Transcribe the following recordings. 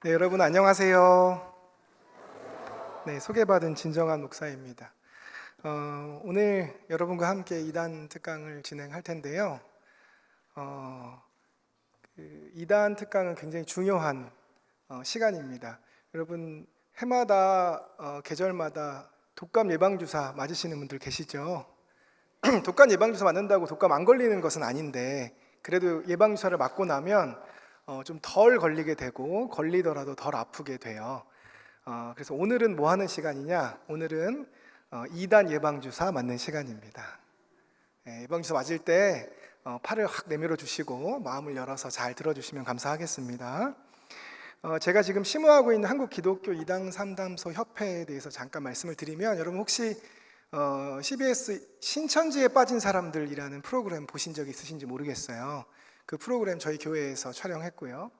네, 여러분 안녕하세요. 네, 소개받은 진정한 목사입니다. 오늘 여러분과 함께 이단 특강을 진행할 텐데요. 어, 이단 특강은 굉장히 중요한 시간입니다. 여러분 해마다 계절마다 독감 예방 주사 맞으시는 분들 계시죠? 독감 예방 주사 맞는다고 독감 안 걸리는 것은 아닌데 그래도 예방 주사를 맞고 나면 좀 덜 걸리게 되고 걸리더라도 덜 아프게 돼요. 그래서 오늘은 뭐 하는 시간이냐? 오늘은 2단 예방주사 맞는 시간입니다. 예방주사 맞을 때 팔을 확 내밀어 주시고 마음을 열어서 잘 들어주시면 감사하겠습니다. 제가 지금 심우하고 있는 한국 기독교 이당 삼담소 협회에 대해서 잠깐 말씀을 드리면, 여러분 혹시 CBS 신천지에 빠진 사람들이라는 프로그램 보신 적 있으신지 모르겠어요. 그 프로그램 저희 교회에서 촬영했고요.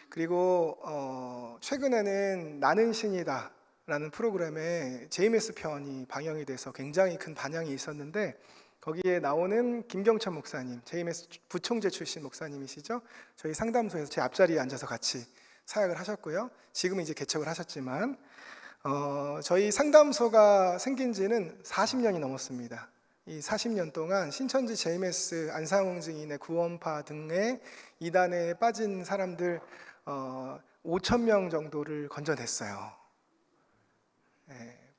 그리고 최근에는 나는 신이다 라는 프로그램에 JMS 편이 방영이 돼서 굉장히 큰 반향이 있었는데, 거기에 나오는 김경천 목사님, JMS 부총재 출신 목사님이시죠. 저희 상담소에서 제 앞자리에 앉아서 같이 사역을 하셨고요. 지금은 이제 개척을 하셨지만 저희 상담소가 생긴 지는 40년이 넘었습니다. 이 40년 동안 신천지 JMS 안상홍 증인의 구원파 등의 이단에 빠진 사람들 5,000명 정도를 건져냈어요.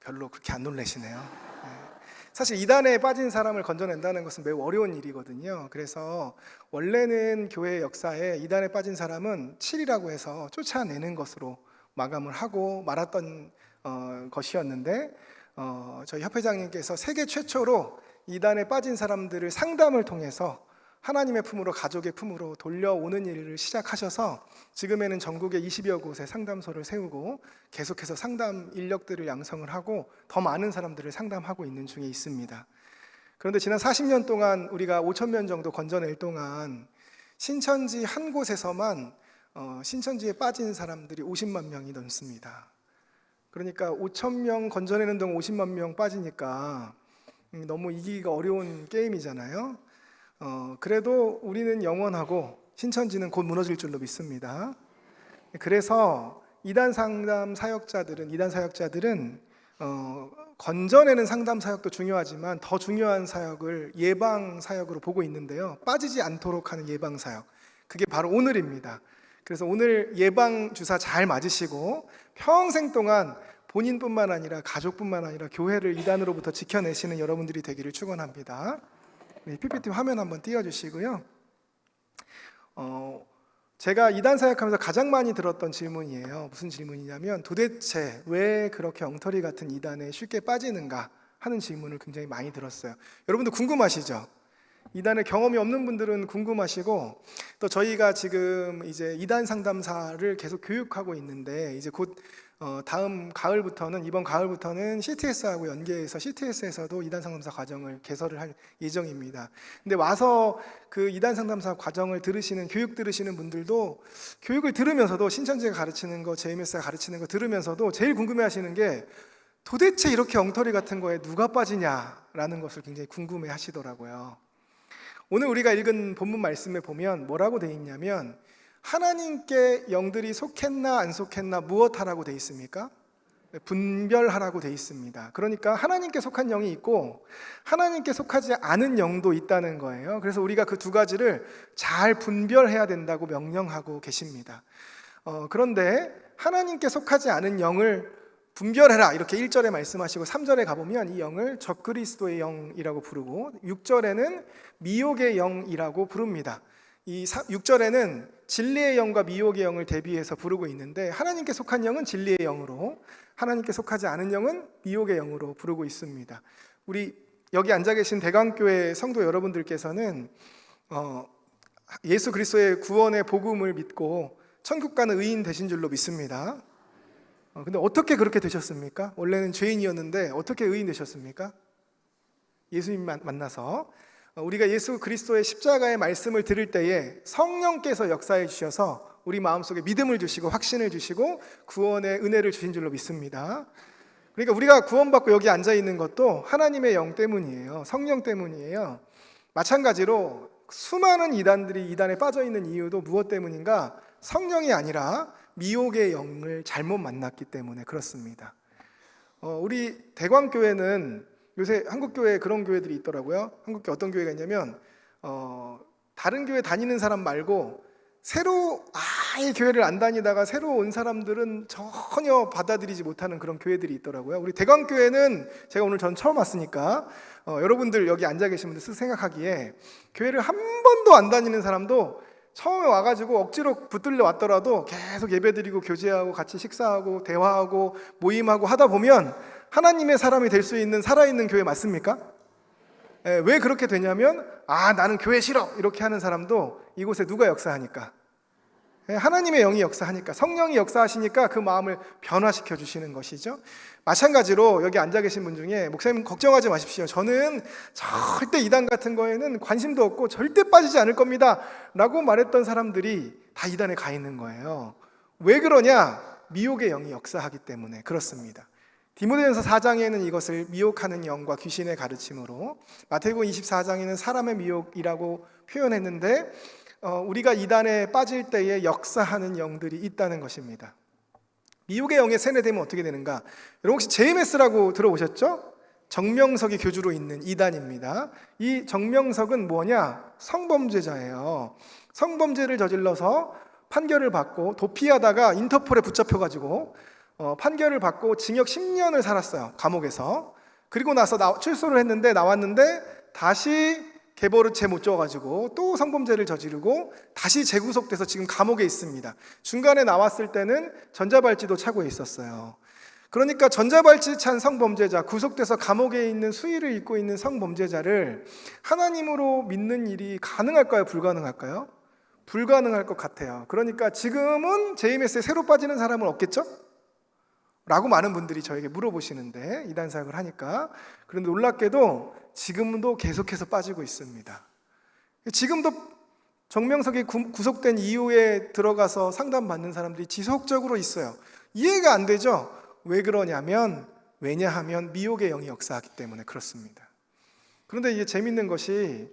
별로 그렇게 안 놀라시네요. 사실 이단에 빠진 사람을 건져낸다는 것은 매우 어려운 일이거든요. 그래서 원래는 교회 역사에 이단에 빠진 사람은 7이라고 해서 쫓아내는 것으로 마감을 하고 말았던 것이었는데, 저희 협회장님께서 세계 최초로 이단에 빠진 사람들을 상담을 통해서 하나님의 품으로, 가족의 품으로 돌려오는 일을 시작하셔서 지금에는 전국에 20여 곳의 상담소를 세우고 계속해서 상담 인력들을 양성을 하고 더 많은 사람들을 상담하고 있는 중에 있습니다. 그런데 지난 40년 동안 우리가 5,000명 정도 건져낼 동안 신천지 한 곳에서만 신천지에 빠진 사람들이 50만 명이 넘습니다. 그러니까 5,000명 건져내는 동안 50만 명 빠지니까 너무 이기기가 어려운 게임이잖아요. 그래도 우리는 영원하고 신천지는 곧 무너질 줄로 믿습니다. 그래서 이단 상담 사역자들은 건져내는 상담 사역도 중요하지만 더 중요한 사역을 예방 사역으로 보고 있는데요. 빠지지 않도록 하는 예방 사역, 그게 바로 오늘입니다. 그래서 오늘 예방 주사 잘 맞으시고 평생 동안 본인뿐만 아니라 가족뿐만 아니라 교회를 이단으로부터 지켜내시는 여러분들이 되기를 축원합니다. 네, PPT 화면 한번 띄워주시고요. 제가 이단 사역하면서 가장 많이 들었던 질문이에요. 무슨 질문이냐면, 도대체 왜 그렇게 엉터리 같은 이단에 쉽게 빠지는가 하는 질문을 굉장히 많이 들었어요. 여러분도 궁금하시죠? 이단에 경험이 없는 분들은 궁금하시고, 또 저희가 지금 이제 이단 상담사를 계속 교육하고 있는데, 이제 곧 이번 가을부터는 CTS하고 연계해서 CTS에서도 이단 상담사 과정을 개설을 할 예정입니다. 근데 와서 그 이단 상담사 과정을 교육 들으시는 분들도 교육을 들으면서도 신천지가 가르치는 거, JMS가 가르치는 거 들으면서도 제일 궁금해하시는 게, 도대체 이렇게 엉터리 같은 거에 누가 빠지냐라는 것을 굉장히 궁금해 하시더라고요. 오늘 우리가 읽은 본문 말씀에 보면 뭐라고 되어 있냐면, 하나님께 영들이 속했나 안 속했나 무엇하라고 되어 있습니까? 분별하라고 되어 있습니다. 그러니까 하나님께 속한 영이 있고 하나님께 속하지 않은 영도 있다는 거예요. 그래서 우리가 그 두 가지를 잘 분별해야 된다고 명령하고 계십니다. 그런데 하나님께 속하지 않은 영을 분별해라 이렇게 1절에 말씀하시고 3절에 가보면 이 영을 적그리스도의 영이라고 부르고 6절에는 미혹의 영이라고 부릅니다. 이 6절에는 진리의 영과 미혹의 영을 대비해서 부르고 있는데, 하나님께 속한 영은 진리의 영으로, 하나님께 속하지 않은 영은 미혹의 영으로 부르고 있습니다. 우리 여기 앉아 계신 대강교회 성도 여러분들께서는 예수 그리스도의 구원의 복음을 믿고 천국 가는 의인 되신 줄로 믿습니다. 근데 어떻게 그렇게 되셨습니까? 원래는 죄인이었는데 어떻게 의인 되셨습니까? 예수님 만나서. 우리가 예수 그리스도의 십자가의 말씀을 들을 때에 성령께서 역사해 주셔서 우리 마음속에 믿음을 주시고 확신을 주시고 구원의 은혜를 주신 줄로 믿습니다. 그러니까 우리가 구원받고 여기 앉아 있는 것도 하나님의 영 때문이에요. 성령 때문이에요. 마찬가지로 수많은 이단들이 이단에 빠져 있는 이유도 무엇 때문인가? 성령이 아니라 미혹의 영을 잘못 만났기 때문에 그렇습니다. 우리 대광교회는 요새 한국교회에 그런 교회들이 있더라고요. 한국교회 어떤 교회가 있냐면 다른 교회 다니는 사람 말고 새로 아예 교회를 안 다니다가 새로 온 사람들은 전혀 받아들이지 못하는 그런 교회들이 있더라고요. 우리 대광교회는 제가 오늘 전 처음 왔으니까 여러분들 여기 앉아 계신 분들 생각하기에 교회를 한 번도 안 다니는 사람도 처음에 와가지고 억지로 붙들려 왔더라도 계속 예배드리고 교제하고 같이 식사하고 대화하고 모임하고 하다 보면 하나님의 사람이 될 수 있는 살아있는 교회 맞습니까? 왜 그렇게 되냐면 나는 교회 싫어 이렇게 하는 사람도 이곳에 누가 역사하니까? 하나님의 영이 역사하니까, 성령이 역사하시니까 그 마음을 변화시켜 주시는 것이죠. 마찬가지로 여기 앉아 계신 분 중에 목사님 걱정하지 마십시오, 저는 절대 이단 같은 거에는 관심도 없고 절대 빠지지 않을 겁니다 라고 말했던 사람들이 다 이단에 가 있는 거예요. 왜 그러냐? 미혹의 영이 역사하기 때문에 그렇습니다. 디모데전서 4장에는 이것을 미혹하는 영과 귀신의 가르침으로, 마태복음 24장에는 사람의 미혹이라고 표현했는데 우리가 이단에 빠질 때에 역사하는 영들이 있다는 것입니다. 미혹의 영에 세뇌되면 어떻게 되는가? 여러분 혹시 JMS라고 들어보셨죠? 정명석이 교주로 있는 이단입니다. 이 정명석은 뭐냐? 성범죄자예요. 성범죄를 저질러서 판결을 받고 도피하다가 인터폴에 붙잡혀가지고 판결을 받고 징역 10년을 살았어요, 감옥에서. 그리고 나서 출소를 했는데 나왔는데 다시 계버릇 못 줘가지고 또 성범죄를 저지르고 다시 재구속돼서 지금 감옥에 있습니다. 중간에 나왔을 때는 전자발찌도 차고 있었어요. 그러니까 전자발찌 찬 성범죄자, 구속돼서 감옥에 있는 수의를 입고 있는 성범죄자를 하나님으로 믿는 일이 가능할까요? 불가능할까요? 불가능할 것 같아요. 그러니까 지금은 JMS에 새로 빠지는 사람은 없겠죠? 라고 많은 분들이 저에게 물어보시는데, 이단 사역을 하니까. 그런데 놀랍게도 지금도 계속해서 빠지고 있습니다. 지금도 정명석이 구속된 이후에 들어가서 상담받는 사람들이 지속적으로 있어요. 이해가 안 되죠? 왜 그러냐면, 왜냐하면 미혹의 영이 역사하기 때문에 그렇습니다. 그런데 이게 재밌는 것이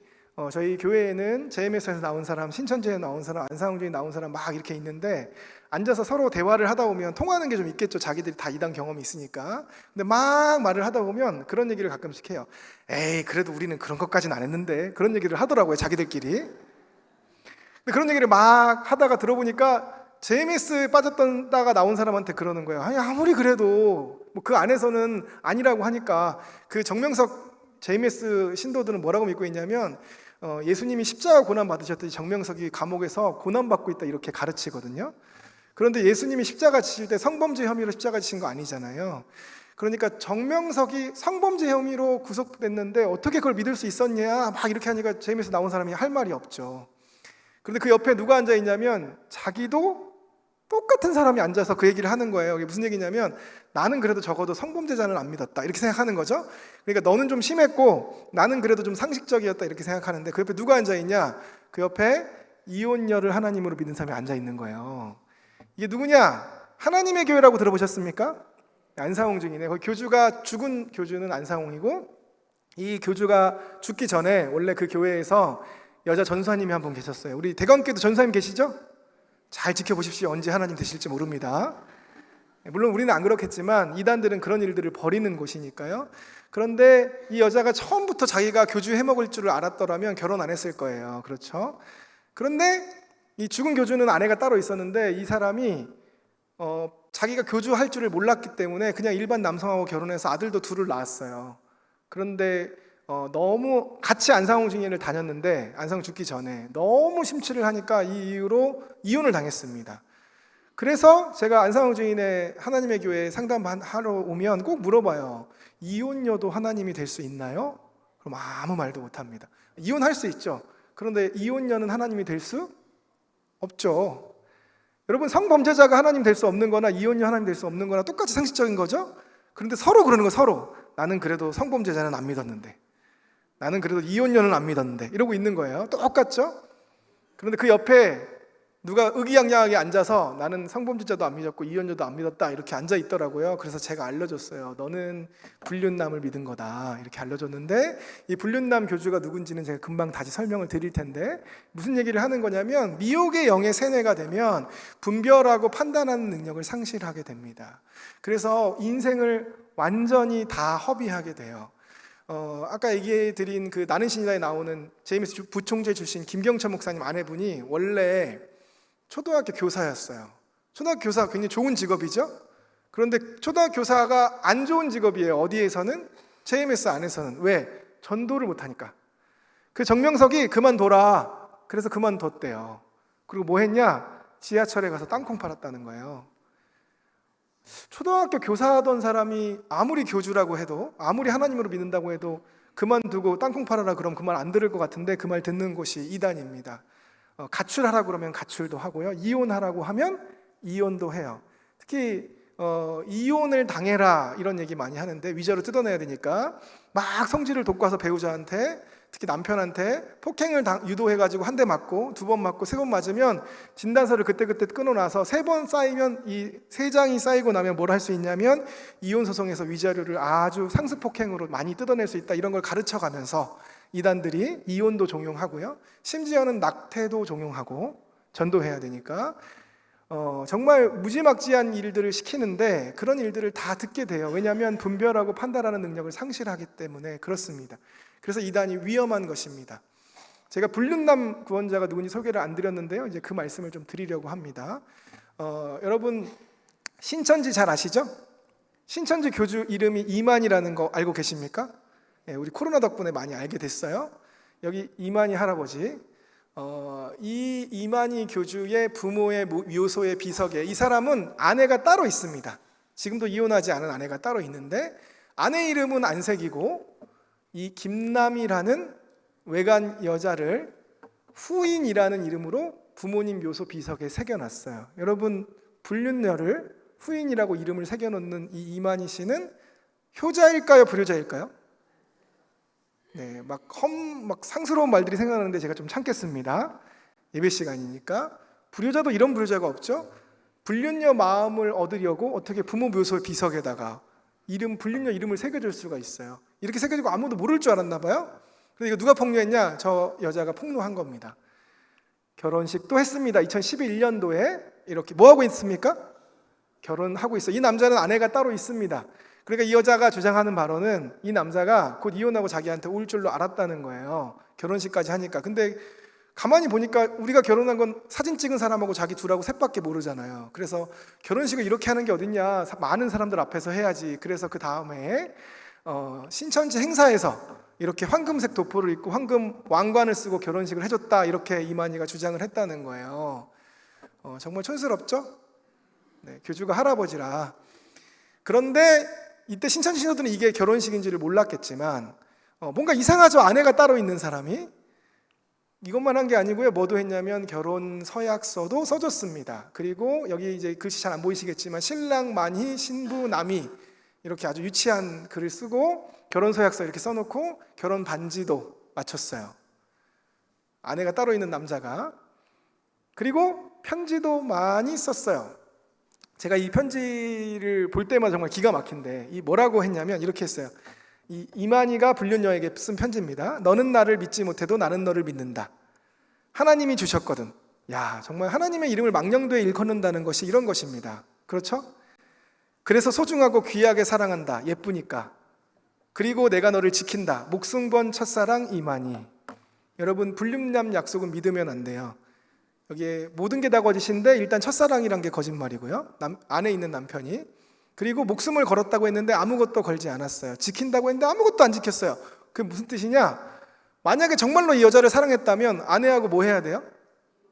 저희 교회에는 JMS에서 나온 사람, 신천지에 나온 사람, 안상홍중에 나온 사람 막 이렇게 있는데 앉아서 서로 대화를 하다 보면 통하는 게 좀 있겠죠. 자기들이 다 이단 경험이 있으니까. 근데 막 말을 하다 보면 그런 얘기를 가끔씩 해요. 에이, 그래도 우리는 그런 것까지는 안 했는데, 그런 얘기를 하더라고요, 자기들끼리. 근데 그런 얘기를 막 하다가 들어보니까 JMS에 빠졌다가 나온 사람한테 그러는 거예요. 아니, 아무리 그래도 뭐 그 안에서는 아니라고 하니까. 그 정명석 JMS 신도들은 뭐라고 믿고 있냐면 예수님이 십자가 고난 받으셨더니 정명석이 감옥에서 고난 받고 있다 이렇게 가르치거든요. 그런데 예수님이 십자가 지실 때 성범죄 혐의로 십자가 지신 거 아니잖아요. 그러니까 정명석이 성범죄 혐의로 구속됐는데 어떻게 그걸 믿을 수 있었냐 막 이렇게 하니까 JMS 나온 사람이 할 말이 없죠. 그런데 그 옆에 누가 앉아 있냐면 자기도 똑같은 사람이 앉아서 그 얘기를 하는 거예요. 이게 무슨 얘기냐면, 나는 그래도 적어도 성범죄자는 안 믿었다 이렇게 생각하는 거죠. 그러니까 너는 좀 심했고 나는 그래도 좀 상식적이었다 이렇게 생각하는데, 그 옆에 누가 앉아 있냐? 그 옆에 이혼녀를 하나님으로 믿는 사람이 앉아 있는 거예요. 이게 누구냐? 하나님의 교회라고 들어보셨습니까? 안상홍중이네. 거기 교주가, 죽은 교주는 안상홍이고, 이 교주가 죽기 전에 원래 그 교회에서 여자 전사님이 한 분 계셨어요. 우리 대광교회도 전사님 계시죠? 잘 지켜보십시오. 언제 하나님 되실지 모릅니다. 물론 우리는 안 그렇겠지만 이단들은 그런 일들을 벌이는 곳이니까요. 그런데 이 여자가 처음부터 자기가 교주 해먹을 줄을 알았더라면 결혼 안 했을 거예요. 그렇죠? 그런데 이 죽은 교주는 아내가 따로 있었는데 이 사람이 자기가 교주할 줄을 몰랐기 때문에 그냥 일반 남성하고 결혼해서 아들도 둘을 낳았어요. 그런데 너무 같이 안상홍 증인을 다녔는데 안상홍 죽기 전에 너무 심취를 하니까 이 이유로 이혼을 당했습니다. 그래서 제가 안상홍 증인의 하나님의 교회에 상담하러 오면 꼭 물어봐요. 이혼녀도 하나님이 될 수 있나요? 그럼 아무 말도 못합니다. 이혼할 수 있죠. 그런데 이혼녀는 하나님이 될 수 없죠. 여러분, 성범죄자가 하나님 될 수 없는 거나 이혼녀 하나님 될 수 없는 거나 똑같이 상식적인 거죠. 그런데 서로 그러는 거, 서로. 나는 그래도 성범죄자는 안 믿었는데, 나는 그래도 이혼녀는 안 믿었는데, 이러고 있는 거예요. 똑같죠? 그런데 그 옆에 누가 의기양양하게 앉아서 나는 성범죄자도 안 믿었고 이혼자도 안 믿었다 이렇게 앉아 있더라고요. 그래서 제가 알려줬어요. 너는 불륜남을 믿은 거다 이렇게 알려줬는데, 이 불륜남 교주가 누군지는 제가 금방 다시 설명을 드릴 텐데, 무슨 얘기를 하는 거냐면 미혹의 영의 세뇌가 되면 분별하고 판단하는 능력을 상실하게 됩니다. 그래서 인생을 완전히 다 허비하게 돼요. 아까 얘기해 드린 그 나는 신이다에 나오는 JMS 부총재 출신 김경철 목사님 아내분이 원래 초등학교 교사였어요. 초등학교 교사가 굉장히 좋은 직업이죠. 그런데 초등학교 교사가 안 좋은 직업이에요. 어디에서는? JMS 안에서는. 왜? 전도를 못하니까. 그 정명석이 그만둬라. 그래서 그만뒀대요. 그리고 뭐 했냐? 지하철에 가서 땅콩 팔았다는 거예요. 초등학교 교사하던 사람이 아무리 교주라고 해도, 아무리 하나님으로 믿는다고 해도 그만두고 땅콩 팔아라 그럼 그 말 안 들을 것 같은데, 그 말 듣는 곳이 이단입니다. 가출하라고 그러면 가출도 하고요, 이혼하라고 하면 이혼도 해요. 특히 이혼을 당해라 이런 얘기 많이 하는데, 위자료 뜯어내야 되니까 막 성질을 돋궈서 배우자한테, 특히 남편한테 폭행을 유도해가지고 한 대 맞고, 두 번 맞고, 세 번 맞으면 진단서를 그때그때 끊어놔서 3번 쌓이면, 이 3장이 쌓이고 나면 뭘 할 수 있냐면 이혼 소송에서 위자료를 아주 상습 폭행으로 많이 뜯어낼 수 있다, 이런 걸 가르쳐가면서 이단들이 이혼도 종용하고요, 심지어는 낙태도 종용하고 전도해야 되니까 정말 무지막지한 일들을 시키는데, 그런 일들을 다 듣게 돼요. 왜냐하면 분별하고 판단하는 능력을 상실하기 때문에 그렇습니다. 그래서 이단이 위험한 것입니다. 제가 불륜남 구원자가 누군지 소개를 안 드렸는데요, 이제 그 말씀을 좀 드리려고 합니다. 여러분 신천지 잘 아시죠? 신천지 교주 이름이 이만희라는 거 알고 계십니까? 우리 코로나 덕분에 많이 알게 됐어요. 여기 이만희 할아버지, 이 이만희 교주의 부모의 묘소의 비석에, 이 사람은 아내가 따로 있습니다. 지금도 이혼하지 않은 아내가 따로 있는데, 아내 이름은 안 새기고 이 김남이라는 외간 여자를 후인이라는 이름으로 부모님 묘소 비석에 새겨놨어요. 여러분, 불륜녀를 후인이라고 이름을 새겨놓는 이 이만희 씨는 효자일까요, 불효자일까요? 네, 막 상스러운 말들이 생각나는데 제가 좀 참겠습니다. 예배 시간이니까. 불효자도 이런 불효자가 없죠. 불륜녀 마음을 얻으려고 어떻게 부모 묘소 비석에다가 불륜녀 이름을 새겨줄 수가 있어요. 이렇게 새겨지고 아무도 모를 줄 알았나 봐요. 근데 이거 누가 폭로했냐? 저 여자가 폭로한 겁니다. 결혼식 또 했습니다. 2011년도에 이렇게 뭐 하고 있습니까? 결혼하고 있어요. 이 남자는 아내가 따로 있습니다. 그러니까 이 여자가 주장하는 바로는 이 남자가 곧 이혼하고 자기한테 올 줄로 알았다는 거예요. 결혼식까지 하니까. 근데 가만히 보니까 우리가 결혼한 건 사진 찍은 사람하고 자기 둘하고 셋밖에 모르잖아요. 그래서 결혼식을 이렇게 하는 게 어딨냐, 많은 사람들 앞에서 해야지. 그래서 그 다음에 신천지 행사에서 이렇게 황금색 도포를 입고 황금 왕관을 쓰고 결혼식을 해줬다, 이렇게 이만희가 주장을 했다는 거예요. 정말 촌스럽죠? 네, 교주가 할아버지라. 그런데 이때 신천지 신도들은 이게 결혼식인지를 몰랐겠지만 뭔가 이상하죠. 아내가 따로 있는 사람이. 이것만 한 게 아니고요, 뭐도 했냐면 결혼 서약서도 써줬습니다. 그리고 여기 이제 글씨 잘 안 보이시겠지만 신랑 만희 신부 남이 이렇게 아주 유치한 글을 쓰고 결혼 서약서 이렇게 써놓고 결혼 반지도 맞췄어요. 아내가 따로 있는 남자가. 그리고 편지도 많이 썼어요. 제가 이 편지를 볼 때마다 정말 기가 막힌데, 이 뭐라고 했냐면 이렇게 했어요. 이 이만희가 불륜녀에게 쓴 편지입니다. 너는 나를 믿지 못해도 나는 너를 믿는다. 하나님이 주셨거든. 야, 정말 하나님의 이름을 망령되이 일컫는다는 것이 이런 것입니다. 그렇죠? 그래서 소중하고 귀하게 사랑한다. 예쁘니까. 그리고 내가 너를 지킨다. 목숨 건 첫사랑 이만희. 여러분, 불륜남 약속은 믿으면 안 돼요. 여기에 모든 게 다 거짓인데 일단 첫사랑이란 게 거짓말이고요. 안에 있는 남편이. 그리고 목숨을 걸었다고 했는데 아무것도 걸지 않았어요. 지킨다고 했는데 아무것도 안 지켰어요. 그게 무슨 뜻이냐? 만약에 정말로 이 여자를 사랑했다면 아내하고 뭐 해야 돼요?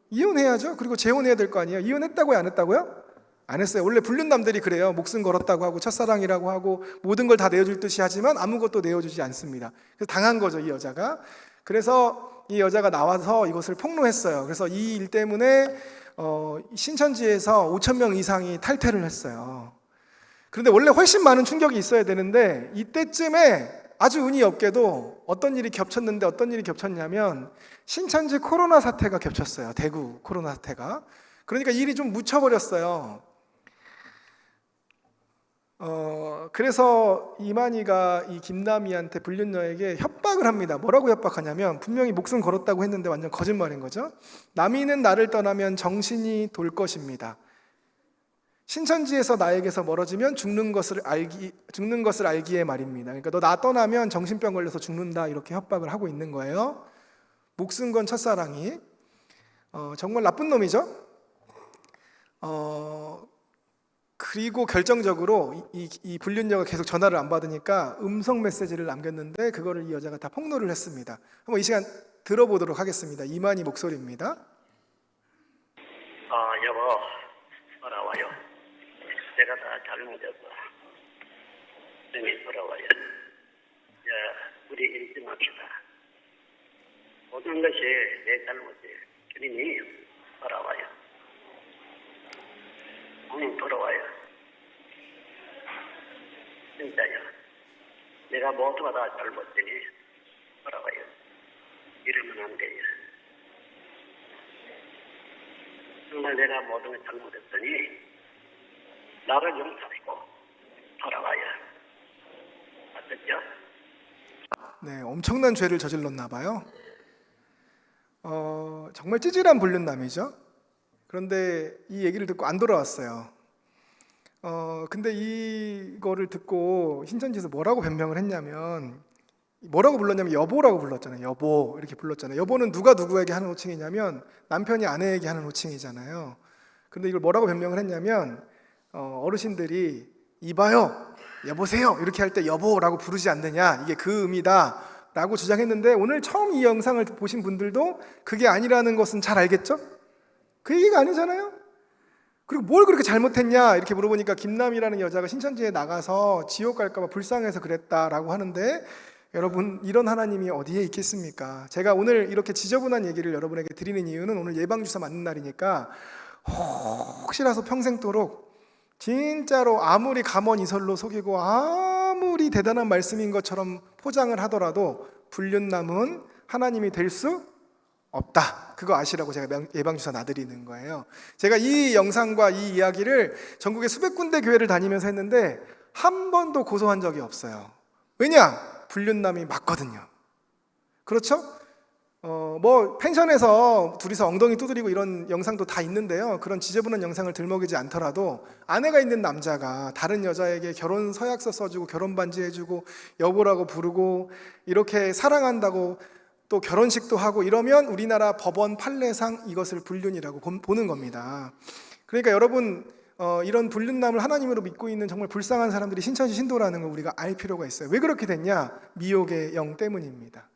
이혼해야죠. 그리고 재혼해야 될 거 아니에요. 이혼했다고요, 안 했다고요? 안 했어요. 원래 불륜남들이 그래요. 목숨 걸었다고 하고 첫사랑이라고 하고 모든 걸 다 내어줄 듯이 하지만 아무것도 내어주지 않습니다. 그래서 당한 거죠, 이 여자가. 그래서 이 여자가 나와서 이것을 폭로했어요. 그래서 이 일 때문에 신천지에서 5,000명 이상이 탈퇴를 했어요. 그런데 원래 훨씬 많은 충격이 있어야 되는데 이때쯤에 아주 운이 없게도 어떤 일이 겹쳤는데 어떤 일이 겹쳤냐면 신천지 코로나 사태가 겹쳤어요. 대구 코로나 사태가. 그러니까 일이 좀 묻혀버렸어요. 그래서 이만희가 이 김남희한테 불륜녀에게 협박을 합니다. 뭐라고 협박하냐면 분명히 목숨 걸었다고 했는데 완전 거짓말인 거죠. 남희는 나를 떠나면 정신이 돌 것입니다. 신천지에서 나에게서 멀어지면 죽는 것을 알기에 말입니다. 그러니까 너 나 떠나면 정신병 걸려서 죽는다 이렇게 협박을 하고 있는 거예요. 목숨 건 첫사랑이 정말 나쁜 놈이죠. 그리고 결정적으로 이 불륜녀가 계속 전화를 안 받으니까 음성 메시지를 남겼는데 그거를 이 여자가 다 폭로를 했습니다. 한번 이 시간 들어보도록 하겠습니다. 이만희 목소리입니다. 여보, 돌아와요. 제가 다 잘못했어. 형이 돌아와요. 우리 잊지 맙시다. 모든 것이 내 잘못이에요. 주님이 돌아와요. 형님 돌아와요. 진짜요. 내가 모두가 다 잘못되니 돌아와요. 이러면 안 돼요. 정말 내가 모든 걸 잘못했더니 나를 용서하고 돌아와요. 맞겠죠? 네, 엄청난 죄를 저질렀나 봐요. 정말 찌질한 불륜남이죠. 그런데 이 얘기를 듣고 안 돌아왔어요. 근데 이거를 듣고 신천지에서 뭐라고 변명을 했냐면 뭐라고 불렀냐면 여보라고 불렀잖아요. 여보 이렇게 불렀잖아요. 여보는 누가 누구에게 하는 호칭이냐면 남편이 아내에게 하는 호칭이잖아요. 근데 이걸 뭐라고 변명을 했냐면 어르신들이 이봐요 여보세요 이렇게 할 때 여보라고 부르지 않느냐 이게 그 의미다 라고 주장했는데 오늘 처음 이 영상을 보신 분들도 그게 아니라는 것은 잘 알겠죠? 그 얘기가 아니잖아요. 그리고 뭘 그렇게 잘못했냐 이렇게 물어보니까 김남희라는 여자가 신천지에 나가서 지옥 갈까 봐 불쌍해서 그랬다라고 하는데 여러분 이런 하나님이 어디에 있겠습니까? 제가 오늘 이렇게 지저분한 얘기를 여러분에게 드리는 이유는 오늘 예방주사 맞는 날이니까 혹시라도 평생도록 진짜로 아무리 감언이설로 속이고 아무리 대단한 말씀인 것처럼 포장을 하더라도 불륜남은 하나님이 될 수 없다. 그거 아시라고 제가 예방주사 놔드리는 거예요. 제가 이 영상과 이 이야기를 전국의 수백 군데 교회를 다니면서 했는데 한 번도 고소한 적이 없어요. 왜냐? 불륜남이 맞거든요. 그렇죠? 뭐 펜션에서 둘이서 엉덩이 두드리고 이런 영상도 다 있는데요. 그런 지저분한 영상을 들먹이지 않더라도 아내가 있는 남자가 다른 여자에게 결혼 서약서 써주고 결혼 반지 해주고 여보라고 부르고 이렇게 사랑한다고 또 결혼식도 하고 이러면 우리나라 법원 판례상 이것을 불륜이라고 보는 겁니다. 그러니까 여러분 이런 불륜남을 하나님으로 믿고 있는 정말 불쌍한 사람들이 신천지 신도라는 걸 우리가 알 필요가 있어요. 왜 그렇게 됐냐? 미혹의 영 때문입니다.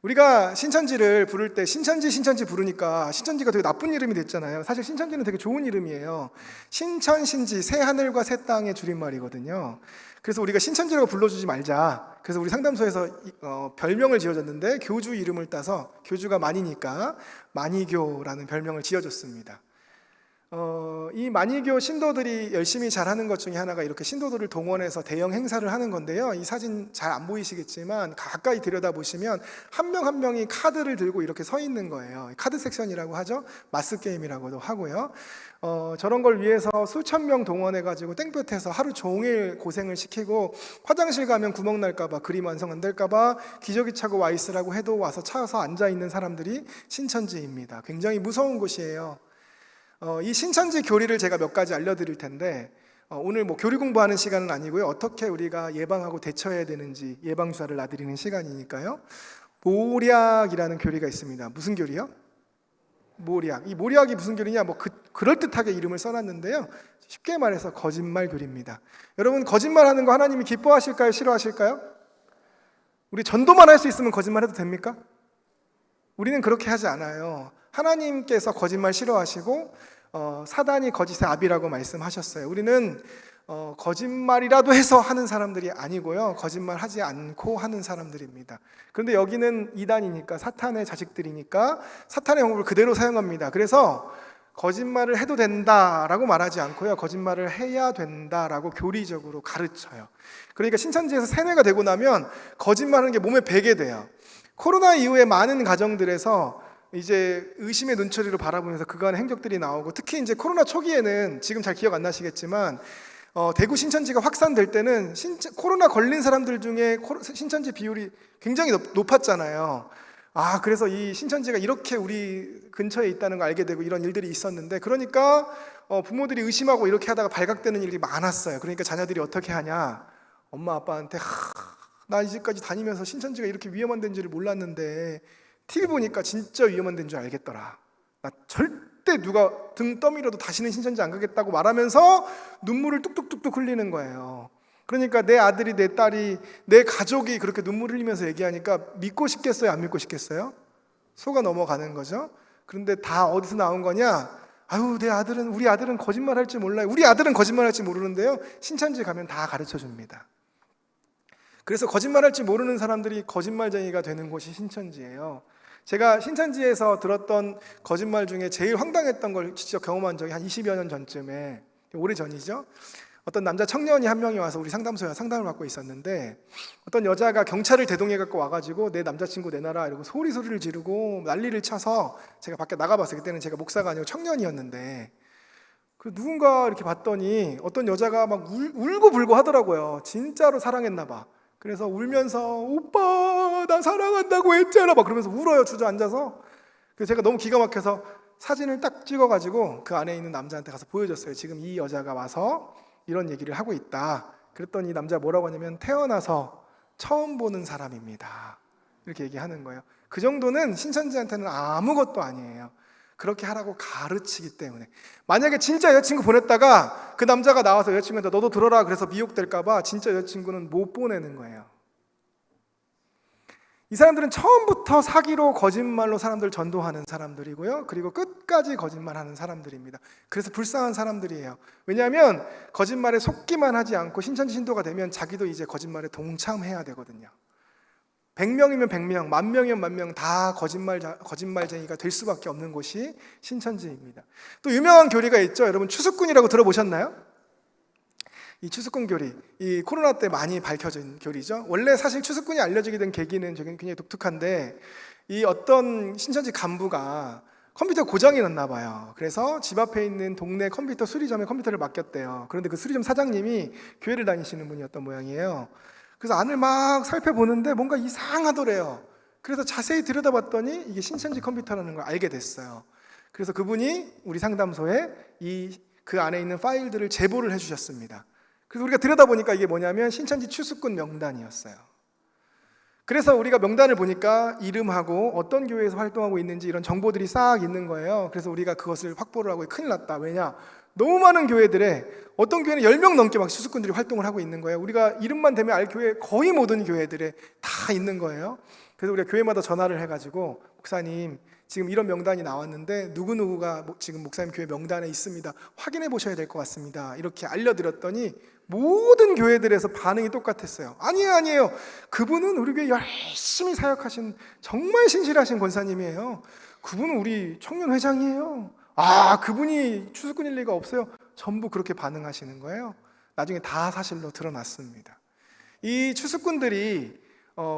우리가 신천지를 부를 때 신천지 부르니까 신천지가 되게 나쁜 이름이 됐잖아요. 사실 신천지는 되게 좋은 이름이에요. 신천신지 새 하늘과 새 땅의 줄임말이거든요. 그래서 우리가 신천지라고 불러주지 말자. 그래서 우리 상담소에서 별명을 지어줬는데 교주 이름을 따서 교주가 많이니까 만이교라는 별명을 지어줬습니다. 이 만이교 신도들이 열심히 잘하는 것 중에 하나가 이렇게 신도들을 동원해서 대형 행사를 하는 건데요. 이 사진 잘 안 보이시겠지만 가까이 들여다보시면 한 명 한 명이 카드를 들고 이렇게 서 있는 거예요. 카드 섹션이라고 하죠. 마스 게임이라고도 하고요. 저런 걸 위해서 수천 명 동원해가지고 땡볕에서 하루 종일 고생을 시키고 화장실 가면 구멍 날까봐 그림 완성 안 될까봐 기저귀 차고 와 있으라고 해도 와서 차서 앉아 있는 사람들이 신천지입니다. 굉장히 무서운 곳이에요. 이 신천지 교리를 제가 몇 가지 알려드릴 텐데 오늘 뭐 교리 공부하는 시간은 아니고요. 어떻게 우리가 예방하고 대처해야 되는지 예방주사를 놔드리는 시간이니까요. 모략이라는 교리가 있습니다. 무슨 교리요? 모략. 이 모략이 무슨 교리냐? 뭐 그럴듯하게 이름을 써놨는데요. 쉽게 말해서 거짓말 교리입니다. 여러분 거짓말하는 거 하나님이 기뻐하실까요? 싫어하실까요? 우리 전도만 할 수 있으면 거짓말해도 됩니까? 우리는 그렇게 하지 않아요. 하나님께서 거짓말 싫어하시고 사단이 거짓의 아비라고 말씀하셨어요. 우리는 거짓말이라도 해서 하는 사람들이 아니고요. 거짓말하지 않고 하는 사람들입니다. 그런데 여기는 이단이니까 사탄의 자식들이니까 사탄의 방법을 그대로 사용합니다. 그래서 거짓말을 해도 된다라고 말하지 않고요. 거짓말을 해야 된다라고 교리적으로 가르쳐요. 그러니까 신천지에서 세뇌가 되고 나면 거짓말하는 게 몸에 배게 돼요. 코로나 이후에 많은 가정들에서 이제 의심의 눈초리로 바라보면서 그간의 행적들이 나오고, 특히 이제 코로나 초기에는 지금 잘 기억 안 나시겠지만 대구 신천지가 확산될 때는 코로나 걸린 사람들 중에 신천지 비율이 굉장히 높았잖아요. 그래서 이 신천지가 이렇게 우리 근처에 있다는 걸 알게 되고 이런 일들이 있었는데, 그러니까 부모들이 의심하고 이렇게 하다가 발각되는 일이 많았어요. 그러니까 자녀들이 어떻게 하냐, 엄마 아빠한테 나 이제까지 다니면서 신천지가 이렇게 위험한 데인지를 몰랐는데 TV 보니까 진짜 위험한 데인 줄 알겠더라. 나 절대 누가 등 떠밀어도 다시는 신천지 안 가겠다고 말하면서 눈물을 뚝뚝뚝뚝 흘리는 거예요. 그러니까 내 아들이, 내 딸이, 내 가족이 그렇게 눈물 흘리면서 얘기하니까 믿고 싶겠어요? 안 믿고 싶겠어요? 속아 넘어가는 거죠. 그런데 다 어디서 나온 거냐? 우리 아들은 거짓말 할지 몰라요. 우리 아들은 거짓말 할지 모르는데요, 신천지 가면 다 가르쳐 줍니다. 그래서 거짓말 할지 모르는 사람들이 거짓말쟁이가 되는 곳이 신천지예요. 제가 신천지에서 들었던 거짓말 중에 제일 황당했던 걸 직접 경험한 적이 한 20여 년 전쯤에, 오래전이죠. 어떤 남자 청년이 한 명이 와서 우리 상담소에 상담을 받고 있었는데, 어떤 여자가 경찰을 대동해 갖고 와가지고 내 남자친구 내놔라 이러고 소리를 지르고 난리를 쳐서 제가 밖에 나가봤어요. 그때는 제가 목사가 아니고 청년이었는데, 그 누군가 이렇게 봤더니 어떤 여자가 막 울고 불고 하더라고요. 진짜로 사랑했나 봐. 그래서 울면서 오빠 나 사랑한다고 했잖아 막 그러면서 울어요, 주저앉아서. 그래서 제가 너무 기가 막혀서 사진을 딱 찍어가지고 그 안에 있는 남자한테 가서 보여줬어요. 지금 이 여자가 와서 이런 얘기를 하고 있다. 그랬더니 남자가 뭐라고 하냐면, 태어나서 처음 보는 사람입니다, 이렇게 얘기하는 거예요. 그 정도는 신천지한테는 아무것도 아니에요. 그렇게 하라고 가르치기 때문에. 만약에 진짜 여자친구 보냈다가 그 남자가 나와서 여자친구한테 너도 들어라 그래서 미혹될까 봐 진짜 여자친구는 못 보내는 거예요. 이 사람들은 처음부터 사기로 거짓말로 사람들을 전도하는 사람들이고요, 그리고 끝까지 거짓말하는 사람들입니다. 그래서 불쌍한 사람들이에요. 왜냐하면 거짓말에 속기만 하지 않고 신천지 신도가 되면 자기도 이제 거짓말에 동참해야 되거든요. 100명이면 100명, 10,000명이면 10,000명 다 거짓말쟁이가 될 수밖에 없는 곳이 신천지입니다. 또 유명한 교리가 있죠. 여러분 추수꾼이라고 들어보셨나요? 이 추수꾼 교리, 이 코로나 때 많이 밝혀진 교리죠. 원래 사실 추수꾼이 알려지게 된 계기는 굉장히 독특한데, 이 어떤 신천지 간부가 컴퓨터 고장이 났나 봐요. 그래서 집 앞에 있는 동네 컴퓨터 수리점에 컴퓨터를 맡겼대요. 그런데 그 수리점 사장님이 교회를 다니시는 분이었던 모양이에요. 그래서 안을 막 살펴보는데 뭔가 이상하더래요. 그래서 자세히 들여다봤더니 이게 신천지 컴퓨터라는 걸 알게 됐어요. 그래서 그분이 우리 상담소에 그 안에 있는 파일들을 제보를 해주셨습니다. 그래서 우리가 들여다보니까 이게 뭐냐면 신천지 추수꾼 명단이었어요. 그래서 우리가 명단을 보니까 이름하고 어떤 교회에서 활동하고 있는지 이런 정보들이 싹 있는 거예요. 그래서 우리가 그것을 확보를 하고 큰일 났다. 왜냐? 너무 많은 교회들에, 어떤 교회는 10명 넘게 막 추수꾼들이 활동을 하고 있는 거예요. 우리가 이름만 대면 알 교회 거의 모든 교회들에 다 있는 거예요. 그래서 우리가 교회마다 전화를 해가지고, 목사님 지금 이런 명단이 나왔는데 누구누구가 지금 목사님 교회 명단에 있습니다, 확인해 보셔야 될 것 같습니다, 이렇게 알려드렸더니 모든 교회들에서 반응이 똑같았어요. 아니에요. 그분은 우리 교회 열심히 사역하신 정말 신실하신 권사님이에요. 그분은 우리 청년회장이에요. 그분이 추수꾼일 리가 없어요. 전부 그렇게 반응하시는 거예요. 나중에 다 사실로 드러났습니다. 이 추수꾼들이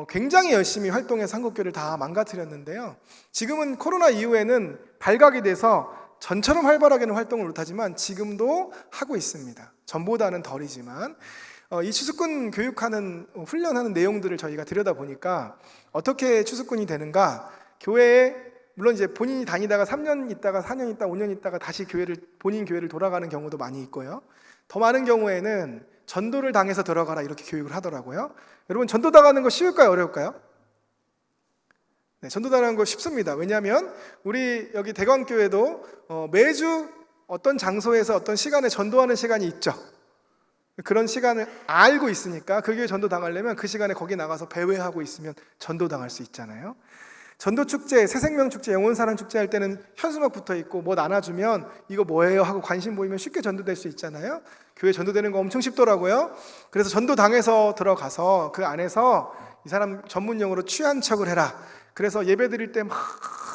굉장히 열심히 활동해서 한국교회를 다 망가뜨렸는데요, 지금은 코로나 이후에는 발각이 돼서 전처럼 활발하게는 활동을 못하지만 지금도 하고 있습니다. 전보다는 덜이지만. 이 추수꾼 교육하는, 훈련하는 내용들을 저희가 들여다보니까 어떻게 추수꾼이 되는가, 교회에 물론 이제 본인이 다니다가 3년 있다가 4년 있다가 5년 있다가 다시 본인 교회를 돌아가는 경우도 많이 있고요, 더 많은 경우에는 전도를 당해서 들어가라 이렇게 교육을 하더라고요. 여러분 전도 당하는 거 쉬울까요, 어려울까요? 네, 전도 당하는 거 쉽습니다. 왜냐하면 우리 여기 대광교회도 매주 어떤 장소에서 어떤 시간에 전도하는 시간이 있죠. 그런 시간을 알고 있으니까 그 교회 전도 당하려면 그 시간에 거기 나가서 배회하고 있으면 전도 당할 수 있잖아요. 전도축제, 새생명축제, 영혼사랑축제 할 때는 현수막 붙어있고 뭐 나눠주면 이거 뭐예요 하고 관심 보이면 쉽게 전도될 수 있잖아요. 교회 전도되는 거 엄청 쉽더라고요. 그래서 전도당에서 들어가서 그 안에서 이 사람 전문용어로 취한 척을 해라. 그래서 예배 드릴 때 막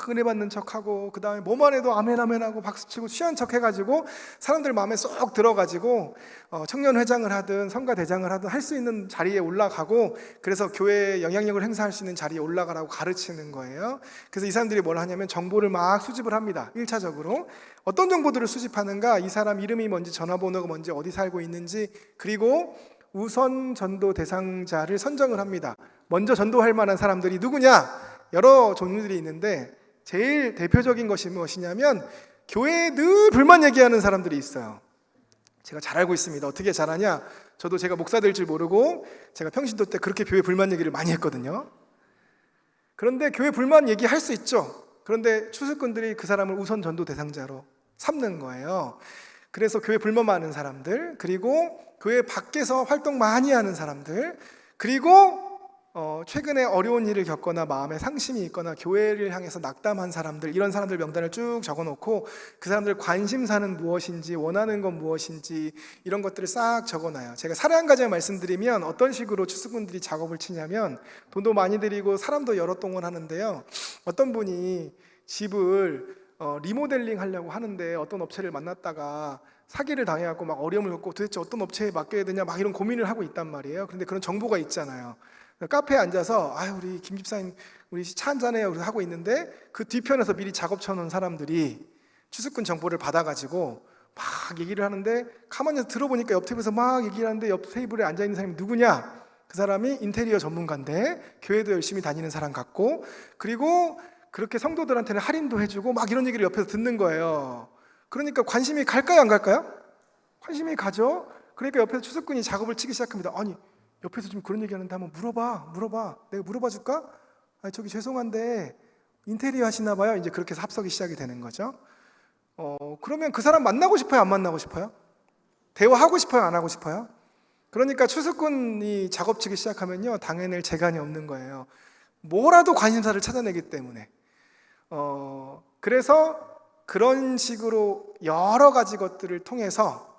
은혜 받는 척하고 그 다음에 뭐만 해도 아멘 아멘 하고 박수치고 취한 척 해가지고 사람들 마음에 쏙 들어가지고 청년회장을 하든 성가대장을 하든 할 수 있는 자리에 올라가고, 그래서 교회에 영향력을 행사할 수 있는 자리에 올라가라고 가르치는 거예요. 그래서 이 사람들이 뭘 하냐면 정보를 막 수집을 합니다. 1차적으로 어떤 정보들을 수집하는가, 이 사람 이름이 뭔지, 전화번호가 뭔지, 어디 살고 있는지, 그리고 우선 전도 대상자를 선정을 합니다. 먼저 전도할 만한 사람들이 누구냐? 여러 종류들이 있는데 제일 대표적인 것이 무엇이냐면 교회에 늘 불만 얘기하는 사람들이 있어요. 제가 잘 알고 있습니다. 어떻게 잘하냐? 저도 제가 목사 될 줄 모르고 제가 평신도 때 그렇게 교회 불만 얘기를 많이 했거든요. 그런데 교회 불만 얘기할 수 있죠. 그런데 추수꾼들이 그 사람을 우선 전도 대상자로 삼는 거예요. 그래서 교회 불만 많은 사람들, 그리고 교회 밖에서 활동 많이 하는 사람들, 그리고 최근에 어려운 일을 겪거나 마음에 상심이 있거나 교회를 향해서 낙담한 사람들, 이런 사람들 명단을 쭉 적어놓고 그 사람들 관심사는 무엇인지, 원하는 건 무엇인지, 이런 것들을 싹 적어놔요. 제가 사례 한 가지만 말씀드리면 어떤 식으로 추수꾼들이 작업을 치냐면, 돈도 많이 들이고 사람도 여러 동원하는데요, 어떤 분이 집을 리모델링 하려고 하는데 어떤 업체를 만났다가 사기를 당해갖고 막 어려움을 겪고 도대체 어떤 업체에 맡겨야 되냐 막 이런 고민을 하고 있단 말이에요. 그런데 그런 정보가 있잖아요. 카페에 앉아서 우리 김 집사님 우리 차 한잔해요 하고 있는데 그 뒤편에서 미리 작업 쳐놓은 사람들이 추수꾼 정보를 받아가지고 막 얘기를 하는데, 가만히 들어보니까 옆 테이블에서 막 얘기를 하는데 옆 테이블에 앉아있는 사람이 누구냐? 그 사람이 인테리어 전문가인데 교회도 열심히 다니는 사람 같고, 그리고 그렇게 성도들한테는 할인도 해주고 막 이런 얘기를 옆에서 듣는 거예요. 그러니까 관심이 갈까요, 안 갈까요? 관심이 가죠. 그러니까 옆에서 추수꾼이 작업을 치기 시작합니다. 아니, 옆에서 좀 그런 얘기하는데 한번 물어봐. 내가 물어봐 줄까? 아니, 저기 죄송한데 인테리어 하시나 봐요. 이제 그렇게 해서 합석이 시작이 되는 거죠. 그러면 그 사람 만나고 싶어요, 안 만나고 싶어요? 대화하고 싶어요, 안 하고 싶어요? 그러니까 추수꾼이 작업치기 시작하면요, 당해낼 재간이 없는 거예요. 뭐라도 관심사를 찾아내기 때문에. 그래서 그런 식으로 여러 가지 것들을 통해서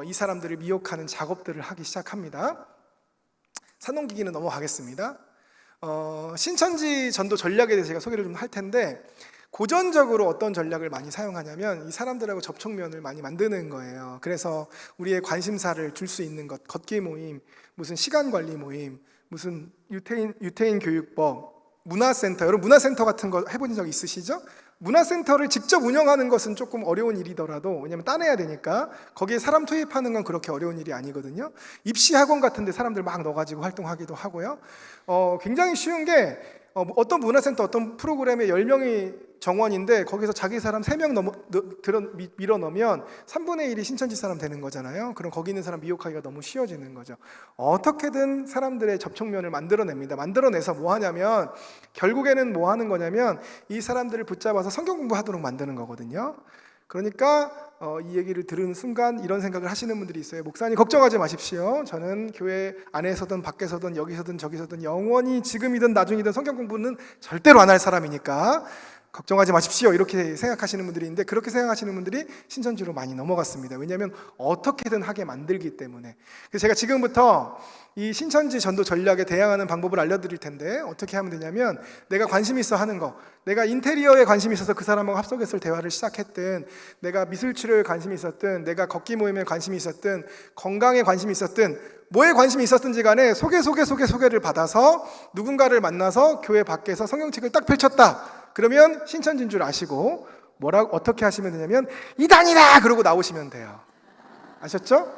이 사람들을 미혹하는 작업들을 하기 시작합니다. 산농기기는 넘어가겠습니다. 신천지 전도 전략에 대해서 제가 소개를 좀 할 텐데, 고전적으로 어떤 전략을 많이 사용하냐면 이 사람들하고 접촉면을 많이 만드는 거예요. 그래서 우리의 관심사를 줄 수 있는 것, 걷기 모임, 무슨 시간관리 모임, 무슨 유태인 교육법, 문화센터, 여러분 문화센터 같은 거 해본 적 있으시죠? 문화센터를 직접 운영하는 것은 조금 어려운 일이더라도, 왜냐면 따내야 되니까 거기에 사람 투입하는 건 그렇게 어려운 일이 아니거든요. 입시학원 같은 데 사람들 막 넣어가지고 활동하기도 하고요. 굉장히 쉬운 게 어떤 문화센터 어떤 프로그램에 10명이 정원인데 거기서 자기 사람 3명 밀어 넣으면 3분의 1이 신천지 사람 되는 거잖아요. 그럼 거기 있는 사람 미혹하기가 너무 쉬워지는 거죠. 어떻게든 사람들의 접촉면을 만들어냅니다. 만들어내서 뭐 하냐면, 결국에는 뭐 하는 거냐면 이 사람들을 붙잡아서 성경 공부하도록 만드는 거거든요. 그러니까 이 얘기를 들은 순간 이런 생각을 하시는 분들이 있어요. 목사님 걱정하지 마십시오. 저는 교회 안에서든 밖에서든 여기서든 저기서든 영원히 지금이든 나중이든 성경 공부는 절대로 안 할 사람이니까 걱정하지 마십시오, 이렇게 생각하시는 분들이 있는데, 그렇게 생각하시는 분들이 신천지로 많이 넘어갔습니다. 왜냐하면 어떻게든 하게 만들기 때문에. 그래서 제가 지금부터 이 신천지 전도 전략에 대항하는 방법을 알려드릴 텐데, 어떻게 하면 되냐면, 내가 관심 있어 하는 거, 내가 인테리어에 관심이 있어서 그 사람하고 합석해서 대화를 시작했든, 내가 미술치료에 관심이 있었든, 내가 걷기 모임에 관심이 있었든, 건강에 관심이 있었든, 뭐에 관심이 있었든지 간에 소개를 받아서 누군가를 만나서 교회 밖에서 성경책을 딱 펼쳤다. 그러면 신천지인 줄 아시고 어떻게 하시면 되냐면 이단이다! 그러고 나오시면 돼요. 아셨죠?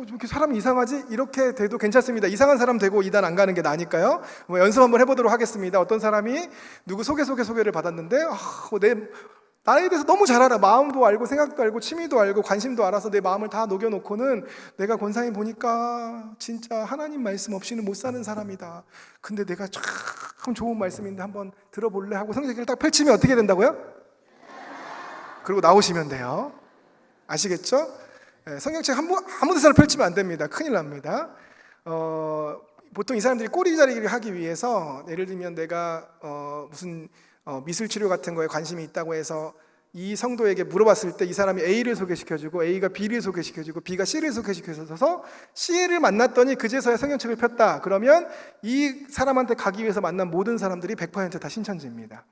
이렇게 사람이 이상하지? 이렇게 돼도 괜찮습니다. 이상한 사람 되고 이단 안 가는 게 나으니까요. 연습 한번 해보도록 하겠습니다. 어떤 사람이 누구 소개를 받았는데 나에 대해서 너무 잘 알아. 마음도 알고 생각도 알고 취미도 알고 관심도 알아서 내 마음을 다 녹여놓고는 내가 권사님 보니까 진짜 하나님 말씀 없이는 못 사는 사람이다. 근데 내가 참 좋은 말씀인데 한번 들어볼래 하고 성경책을 딱 펼치면 어떻게 된다고요? 그리고 나오시면 돼요. 아시겠죠? 성경책 아무 데서나 펼치면 안 됩니다. 큰일 납니다. 보통 이 사람들이 꼬리자리기를 하기 위해서, 예를 들면 내가 무슨 미술치료 같은 거에 관심이 있다고 해서 이 성도에게 물어봤을 때 이 사람이 A를 소개시켜주고 A가 B를 소개시켜주고 B가 C를 소개시켜줘서 C를 만났더니 그제서야 성경책을 폈다. 그러면 이 사람한테 가기 위해서 만난 모든 사람들이 100% 다 신천지입니다.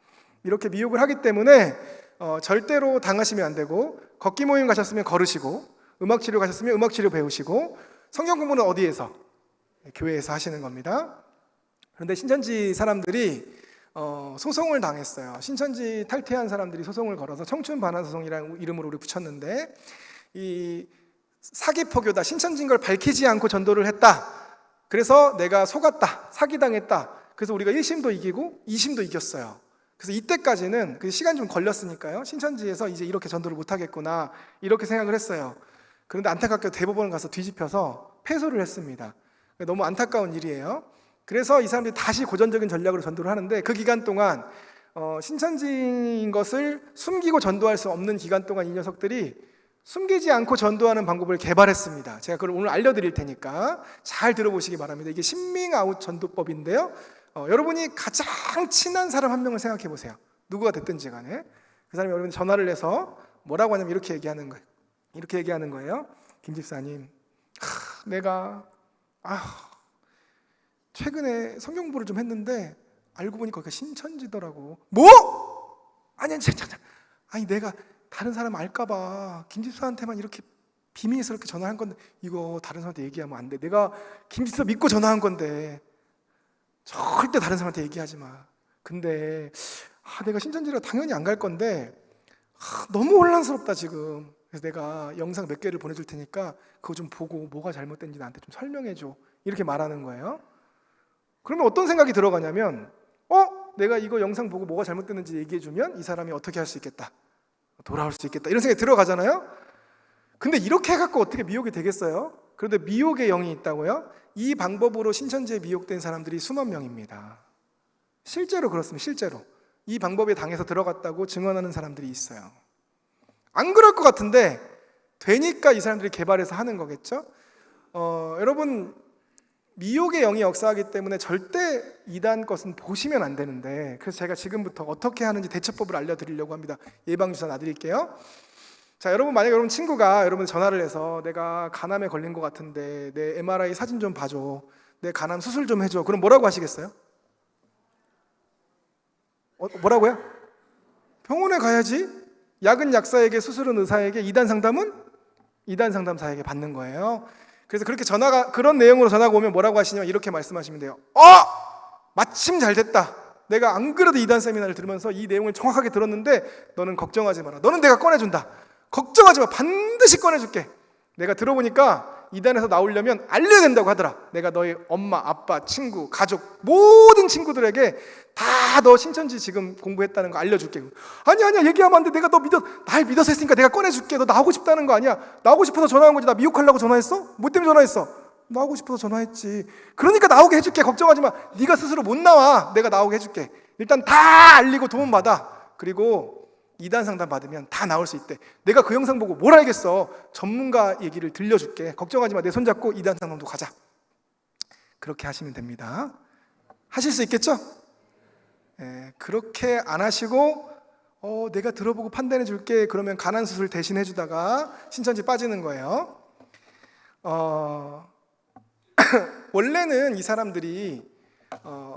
이렇게 미혹을 하기 때문에 절대로 당하시면 안 되고, 걷기 모임 가셨으면 걸으시고, 음악 치료 가셨으면 음악 치료 배우시고, 성경 공부는 어디에서? 교회에서 하시는 겁니다. 그런데 신천지 사람들이 소송을 당했어요. 신천지 탈퇴한 사람들이 소송을 걸어서 청춘 반환 소송이라는 이름으로 우리 붙였는데, 이 사기 포교다, 신천지인 걸 밝히지 않고 전도를 했다, 그래서 내가 속았다, 사기당했다, 그래서 우리가 1심도 이기고 2심도 이겼어요. 그래서 이때까지는 그 시간이 좀 걸렸으니까요, 신천지에서 이제 이렇게 전도를 못하겠구나 이렇게 생각을 했어요. 그런데 안타깝게 대법원을 가서 뒤집혀서 패소를 했습니다. 너무 안타까운 일이에요. 그래서 이 사람들이 다시 고전적인 전략으로 전도를 하는데, 그 기간 동안 신천지인 것을 숨기고 전도할 수 없는 기간 동안 이 녀석들이 숨기지 않고 전도하는 방법을 개발했습니다. 제가 그걸 오늘 알려드릴 테니까 잘 들어보시기 바랍니다. 이게 신밍아웃 전도법인데요, 여러분이 가장 친한 사람 한 명을 생각해 보세요. 누구가 됐든지 간에 그 사람이 여러분 전화를 해서 뭐라고 하냐면 이렇게 얘기하는 거예요. 김 집사님, 내가 최근에 성경 공부를 좀 했는데 알고 보니 거기가 신천지더라고. 뭐? 아니, 내가 다른 사람 알까봐 김집사한테만 이렇게 비밀스럽게 전화한 건데, 이거 다른 사람한테 얘기하면 안 돼. 내가 김집사 믿고 전화한 건데 절대 다른 사람한테 얘기하지 마. 근데 내가 신천지라 당연히 안 갈 건데 너무 혼란스럽다 지금. 그래서 내가 영상 몇 개를 보내줄 테니까 그거 좀 보고 뭐가 잘못된지 나한테 좀 설명해줘, 이렇게 말하는 거예요. 그러면 어떤 생각이 들어가냐면, 내가 이거 영상 보고 뭐가 잘못됐는지 얘기해주면 이 사람이 어떻게 할 수 있겠다, 돌아올 수 있겠다, 이런 생각이 들어가잖아요. 근데 이렇게 해갖고 어떻게 미혹이 되겠어요? 그런데 미혹의 영이 있다고요? 이 방법으로 신천지에 미혹된 사람들이 수만 명입니다. 실제로 그렇습니다. 실제로 이 방법에 당해서 들어갔다고 증언하는 사람들이 있어요. 안 그럴 것 같은데 되니까 이 사람들이 개발해서 하는 거겠죠. 여러분, 미혹의 영이 역사하기 때문에 절대 이단 것은 보시면 안 되는데, 그래서 제가 지금부터 어떻게 하는지 대처법을 알려드리려고 합니다. 예방주사 놔드릴게요. 자, 여러분, 만약에 여러분 친구가 여러분 전화를 해서 내가 간암에 걸린 것 같은데 내 MRI 사진 좀 봐줘, 내 간암 수술 좀 해줘, 그럼 뭐라고 하시겠어요? 뭐라고요? 병원에 가야지. 약은 약사에게, 수술은 의사에게, 이단 상담은 이단 상담사에게 받는 거예요. 그래서 그런 내용으로 전화가 오면 뭐라고 하시냐면 이렇게 말씀하시면 돼요. 마침 잘 됐다. 내가 안 그래도 이단 세미나를 들으면서 이 내용을 정확하게 들었는데 너는 걱정하지 마라. 너는 내가 꺼내준다. 걱정하지 마. 반드시 꺼내줄게. 내가 들어보니까 이단에서 나오려면 알려야 된다고 하더라. 내가 너의 엄마, 아빠, 친구, 가족, 모든 친구들에게 다 너 신천지 지금 공부했다는 거 알려줄게. 아니야, 얘기하면 안 돼. 내가 날 믿어서 했으니까 내가 꺼내줄게. 너 나오고 싶다는 거 아니야. 나오고 싶어서 전화한 거지. 나 미혹하려고 전화했어? 뭐 때문에 전화했어? 나오고 싶어서 전화했지. 그러니까 나오게 해줄게. 걱정하지 마. 네가 스스로 못 나와. 내가 나오게 해줄게. 일단 다 알리고 도움 받아. 그리고 이단 상담 받으면 다 나올 수 있대. 내가 그 영상 보고 뭘 알겠어. 전문가 얘기를 들려줄게. 걱정하지 마. 내 손잡고 이단 상담도 가자. 그렇게 하시면 됩니다. 하실 수 있겠죠? 그렇게 안 하시고 내가 들어보고 판단해 줄게, 그러면 간암 수술 대신 해주다가 신천지 빠지는 거예요. 원래는 이 사람들이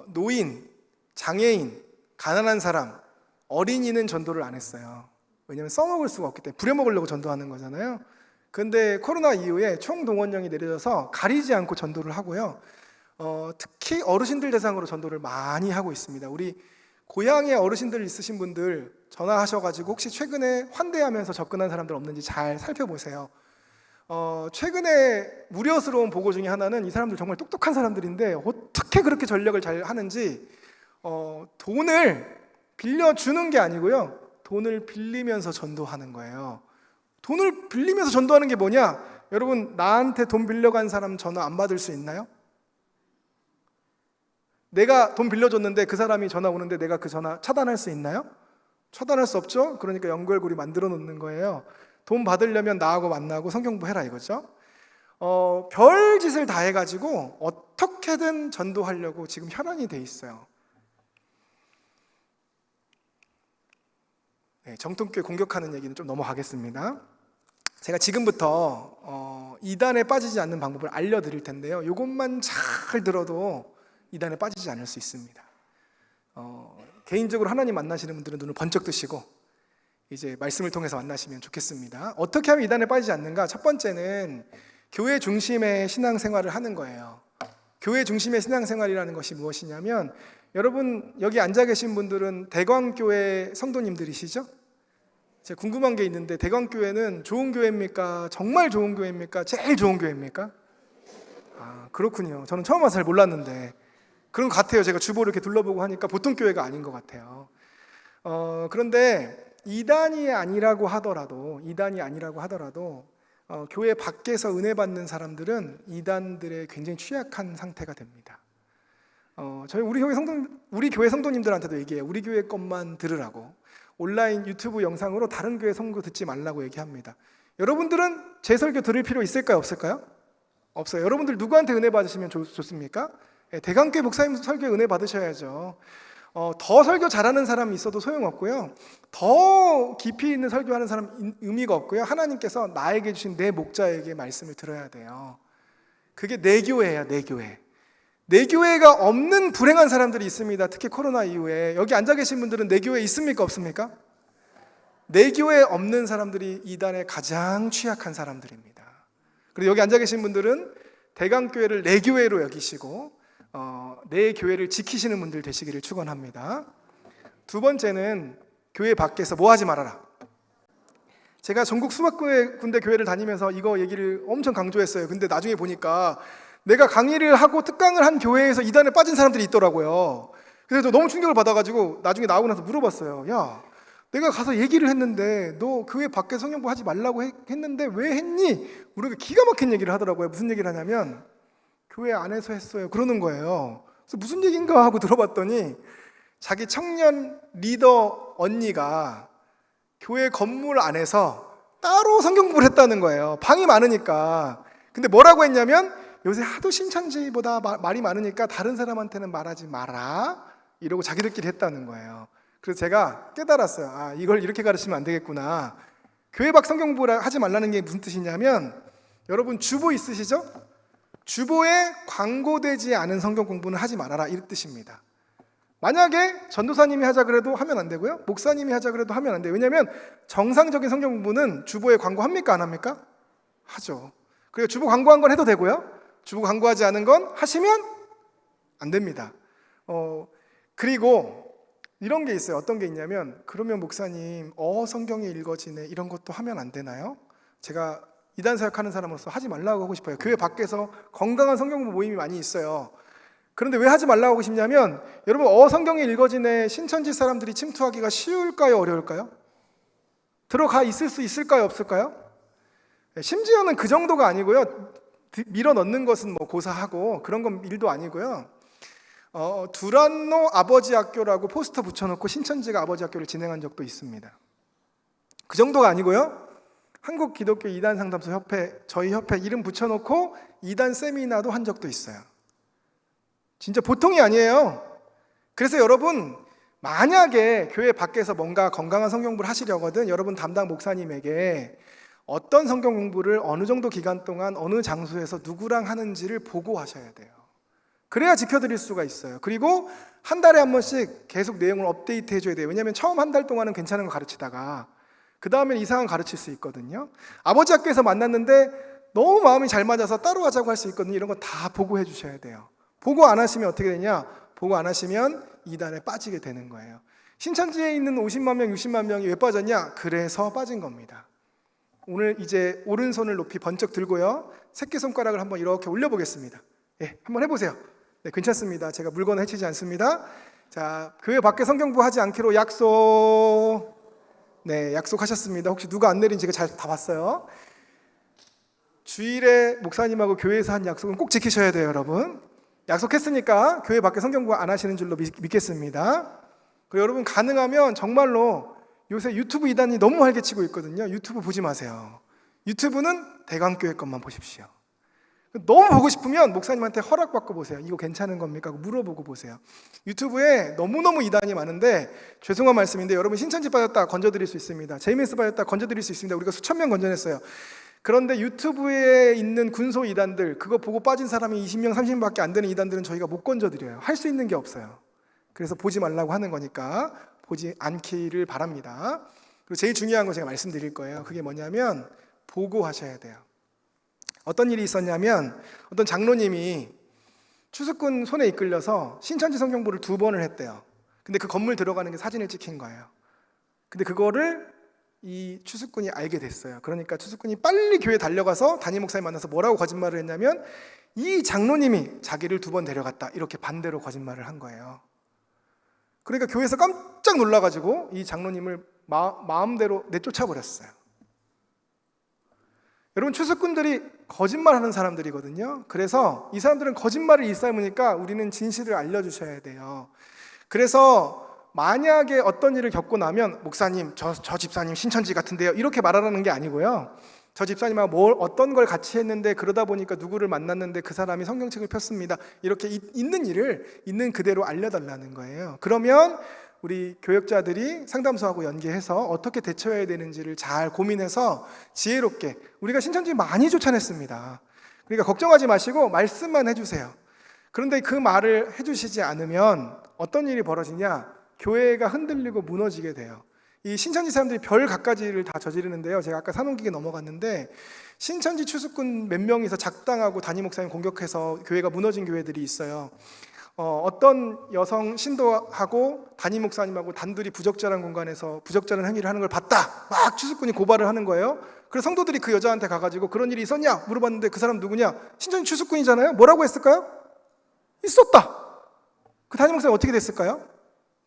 노인, 장애인, 가난한 사람, 어린이는 전도를 안 했어요. 왜냐하면 써먹을 수가 없기 때문에, 부려먹으려고 전도하는 거잖아요. 그런데 코로나 이후에 총동원령이 내려져서 가리지 않고 전도를 하고요. 특히 어르신들 대상으로 전도를 많이 하고 있습니다. 우리 고향에 어르신들 있으신 분들 전화하셔가지고 혹시 최근에 환대하면서 접근한 사람들 없는지 잘 살펴보세요. 최근에 우려스러운 보고 중에 하나는 이 사람들 정말 똑똑한 사람들인데 어떻게 그렇게 전략을 잘 하는지, 돈을 빌려주는 게 아니고요, 돈을 빌리면서 전도하는 거예요. 돈을 빌리면서 전도하는 게 뭐냐? 여러분, 나한테 돈 빌려간 사람 전화 안 받을 수 있나요? 내가 돈 빌려줬는데 그 사람이 전화 오는데 내가 그 전화 차단할 수 있나요? 차단할 수 없죠. 그러니까 연결고리 만들어 놓는 거예요. 돈 받으려면 나하고 만나고 성경부 해라 이거죠. 별 짓을 다 해가지고 어떻게든 전도하려고 지금 혈안이 돼 있어요. 정통교회 공격하는 얘기는 좀 넘어가겠습니다. 제가 지금부터 이단에 빠지지 않는 방법을 알려드릴 텐데요, 이것만 잘 들어도 이단에 빠지지 않을 수 있습니다. 개인적으로 하나님 만나시는 분들은 눈을 번쩍 뜨시고 이제 말씀을 통해서 만나시면 좋겠습니다. 어떻게 하면 이단에 빠지지 않는가? 첫 번째는 교회 중심의 신앙생활을 하는 거예요. 교회 중심의 신앙생활이라는 것이 무엇이냐면, 여러분 여기 앉아 계신 분들은 대광교회 성도님들이시죠? 제가 궁금한 게 있는데, 대광교회는 좋은 교회입니까? 정말 좋은 교회입니까? 제일 좋은 교회입니까? 아, 그렇군요. 저는 처음 와서 잘 몰랐는데 그런 것 같아요. 제가 주보를 이렇게 둘러보고 하니까 보통 교회가 아닌 것 같아요. 그런데 이단이 아니라고 하더라도 교회 밖에서 은혜 받는 사람들은 이단들의 굉장히 취약한 상태가 됩니다. 우리 교회 성도님들한테도 얘기해요. 우리 교회 것만 들으라고. 온라인 유튜브 영상으로 다른 교회 성도 듣지 말라고 얘기합니다. 여러분들은 제 설교 들을 필요 있을까요? 없을까요? 없어요. 여러분들 누구한테 은혜 받으시면 좋습니까? 대강교회 목사님 설교에 은혜 받으셔야죠. 더 설교 잘하는 사람이 있어도 소용없고요. 더 깊이 있는 설교하는 사람 의미가 없고요. 하나님께서 나에게 주신 내 목자에게 말씀을 들어야 돼요. 그게 내 교회예요. 내 교회. 내 교회가 없는 불행한 사람들이 있습니다. 특히 코로나 이후에. 여기 앉아 계신 분들은 내 교회 있습니까? 없습니까? 내 교회에 없는 사람들이 이단에 가장 취약한 사람들입니다. 그리고 여기 앉아 계신 분들은 대강교회를 내 교회로 여기시고 내 교회를 지키시는 분들 되시기를 축원합니다. 두 번째는 교회 밖에서 뭐 하지 말아라. 제가 전국 수백 군데 교회를 다니면서 이거 얘기를 엄청 강조했어요. 근데 나중에 보니까 내가 강의를 하고 특강을 한 교회에서 이단에 빠진 사람들이 있더라고요. 그래서 너무 충격을 받아가지고 나중에 나오고 나서 물어봤어요. 야, 내가 가서 얘기를 했는데 너 교회 밖에 성경부 하지 말라고 했는데 왜 했니? 우리가 기가 막힌 얘기를 하더라고요. 무슨 얘기를 하냐면 교회 안에서 했어요. 그러는 거예요. 그래서 무슨 얘기인가 하고 들어봤더니 자기 청년 리더 언니가 교회 건물 안에서 따로 성경부를 했다는 거예요. 방이 많으니까. 근데 뭐라고 했냐면 요새 하도 신천지보다 말이 많으니까 다른 사람한테는 말하지 마라 이러고 자기들끼리 했다는 거예요. 그래서 제가 깨달았어요. 아, 이걸 이렇게 가르치면 안 되겠구나. 교회 밖 성경부를 하지 말라는 게 무슨 뜻이냐면, 여러분 주보 있으시죠? 주보에 광고되지 않은 성경 공부는 하지 말아라, 이 뜻입니다. 만약에 전도사님이 하자 그래도 하면 안 되고요, 목사님이 하자 그래도 하면 안 돼요. 왜냐하면 정상적인 성경 공부는 주보에 광고합니까? 안 합니까? 하죠. 그리고 주보 광고한 건 해도 되고요, 주보 광고하지 않은 건 하시면 안 됩니다. 그리고 이런 게 있어요. 어떤 게 있냐면, 그러면 목사님 성경이 읽어지네 이런 것도 하면 안 되나요? 제가 이단 사역하는 사람으로서 하지 말라고 하고 싶어요. 교회 밖에서 건강한 성경 공부 모임이 많이 있어요. 그런데 왜 하지 말라고 하고 싶냐면, 여러분 성경이 읽어지네 신천지 사람들이 침투하기가 쉬울까요? 어려울까요? 들어가 있을 수 있을까요? 없을까요? 심지어는 그 정도가 아니고요. 밀어 넣는 것은 뭐 고사하고 그런 건 일도 아니고요. 두란노 아버지 학교라고 포스터 붙여놓고 신천지가 아버지 학교를 진행한 적도 있습니다. 그 정도가 아니고요. 한국 기독교 이단 상담소 협회, 저희 협회 이름 붙여놓고 이단 세미나도 한 적도 있어요. 진짜 보통이 아니에요. 그래서 여러분, 만약에 교회 밖에서 뭔가 건강한 성경 공부를 하시려거든 여러분 담당 목사님에게 어떤 성경 공부를 어느 정도 기간 동안 어느 장소에서 누구랑 하는지를 보고하셔야 돼요. 그래야 지켜드릴 수가 있어요. 그리고 한 달에 한 번씩 계속 내용을 업데이트 해줘야 돼요. 왜냐하면 처음 한 달 동안은 괜찮은 거 가르치다가 그 다음엔 이상한 가르칠 수 있거든요. 아버지 학교에서 만났는데 너무 마음이 잘 맞아서 따로 하자고 할 수 있거든요. 이런 거 다 보고해 주셔야 돼요. 보고 안 하시면 어떻게 되냐? 보고 안 하시면 이단에 빠지게 되는 거예요. 신천지에 있는 50만 명, 60만 명이 왜 빠졌냐? 그래서 빠진 겁니다. 오늘 이제 오른손을 높이 번쩍 들고요, 새끼손가락을 한번 이렇게 올려보겠습니다. 예, 한번 해보세요. 네, 괜찮습니다. 제가 물건 해치지 않습니다. 자, 교회 밖에 성경부 하지 않기로 약속. 네, 약속하셨습니다. 혹시 누가 안 내린 제가 잘 다 봤어요. 주일에 목사님하고 교회에서 한 약속은 꼭 지키셔야 돼요, 여러분. 약속했으니까 교회 밖에 성경부 안 하시는 줄로 믿겠습니다. 그리고 여러분 가능하면 정말로 요새 유튜브 이단이 너무 활개치고 있거든요. 유튜브 보지 마세요. 유튜브는 대강교회 것만 보십시오. 너무 보고 싶으면 목사님한테 허락받고 보세요. 이거 괜찮은 겁니까? 물어보고 보세요. 유튜브에 너무너무 이단이 많은데 죄송한 말씀인데 여러분 신천지 빠졌다 건져드릴 수 있습니다. JMS 빠졌다 건져드릴 수 있습니다. 우리가 수천 명 건져냈어요. 그런데 유튜브에 있는 군소 이단들, 그거 보고 빠진 사람이 20명, 30명밖에 안 되는 이단들은 저희가 못 건져드려요. 할 수 있는 게 없어요. 그래서 보지 말라고 하는 거니까 보지 않기를 바랍니다. 그리고 제일 중요한 거 제가 말씀드릴 거예요. 그게 뭐냐면 보고하셔야 돼요. 어떤 일이 있었냐면 어떤 장로님이 추수꾼 손에 이끌려서 신천지 성경부를 2번을 했대요. 근데 그 건물 들어가는 게 사진을 찍힌 거예요. 근데 그거를 이 추수꾼이 알게 됐어요. 그러니까 추수꾼이 빨리 교회 달려가서 담임 목사님 만나서 뭐라고 거짓말을 했냐면 이 장로님이 자기를 2번 데려갔다, 이렇게 반대로 거짓말을 한 거예요. 그러니까 교회에서 깜짝 놀라가지고 이 장로님을 마음대로 내쫓아 버렸어요. 여러분, 추수꾼들이 거짓말하는 사람들이거든요. 그래서 이 사람들은 거짓말을 일삼으니까 우리는 진실을 알려주셔야 돼요. 그래서 만약에 어떤 일을 겪고 나면 목사님, 저 집사님 신천지 같은데요, 이렇게 말하라는 게 아니고요. 저 집사님하고 어떤 걸 같이 했는데 그러다 보니까 누구를 만났는데 그 사람이 성경책을 폈습니다, 이렇게 있는 일을 있는 그대로 알려달라는 거예요. 그러면 우리 교역자들이 상담소하고 연계해서 어떻게 대처해야 되는지를 잘 고민해서 지혜롭게, 우리가 신천지 많이 쫓아냈습니다. 그러니까 걱정하지 마시고 말씀만 해주세요. 그런데 그 말을 해주시지 않으면 어떤 일이 벌어지냐? 교회가 흔들리고 무너지게 돼요. 이 신천지 사람들이 별 갖가지를 다 저지르는데요. 제가 아까 산혼기계 넘어갔는데 신천지 추수꾼 몇 명이서 작당하고 담임 목사님 공격해서 교회가 무너진 교회들이 있어요. 어떤 여성 신도하고 담임 목사님하고 단둘이 부적절한 공간에서 부적절한 행위를 하는 걸 봤다, 막 추수꾼이 고발을 하는 거예요. 그래서 성도들이 그 여자한테 가가지고 그런 일이 있었냐 물어봤는데 그 사람 누구냐? 신천지 추수꾼이잖아요. 뭐라고 했을까요? 있었다. 그 담임 목사님 어떻게 됐을까요?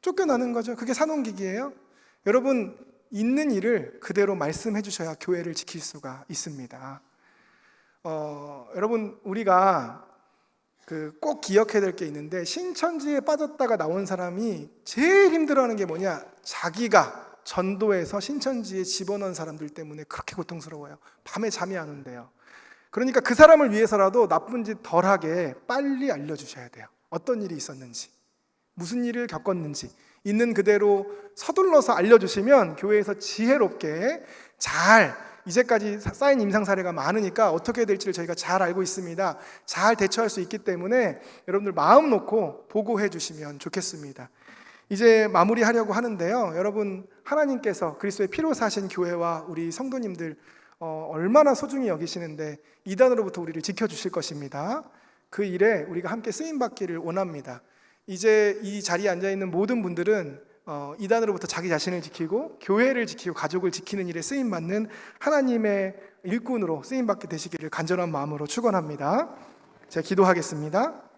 쫓겨나는 거죠. 그게 산혼기기예요. 여러분, 있는 일을 그대로 말씀해 주셔야 교회를 지킬 수가 있습니다. 여러분, 우리가 꼭 기억해야 될 게 있는데, 신천지에 빠졌다가 나온 사람이 제일 힘들어하는 게 뭐냐? 자기가 전도해서 신천지에 집어넣은 사람들 때문에 그렇게 고통스러워요. 밤에 잠이 안 온대요. 그러니까 그 사람을 위해서라도 나쁜 짓 덜하게 빨리 알려주셔야 돼요. 어떤 일이 있었는지, 무슨 일을 겪었는지 있는 그대로 서둘러서 알려주시면 교회에서 지혜롭게 잘, 이제까지 쌓인 임상 사례가 많으니까 어떻게 해야 될지를 저희가 잘 알고 있습니다. 잘 대처할 수 있기 때문에 여러분들 마음 놓고 보고해 주시면 좋겠습니다. 이제 마무리하려고 하는데요. 여러분, 하나님께서 그리스도의 피로 사신 교회와 우리 성도님들 얼마나 소중히 여기시는데 이단으로부터 우리를 지켜주실 것입니다. 그 일에 우리가 함께 쓰임받기를 원합니다. 이제 이 자리에 앉아있는 모든 분들은 이단으로부터 자기 자신을 지키고 교회를 지키고 가족을 지키는 일에 쓰임받는 하나님의 일꾼으로 쓰임받게 되시기를 간절한 마음으로 축원합니다. 제가 기도하겠습니다.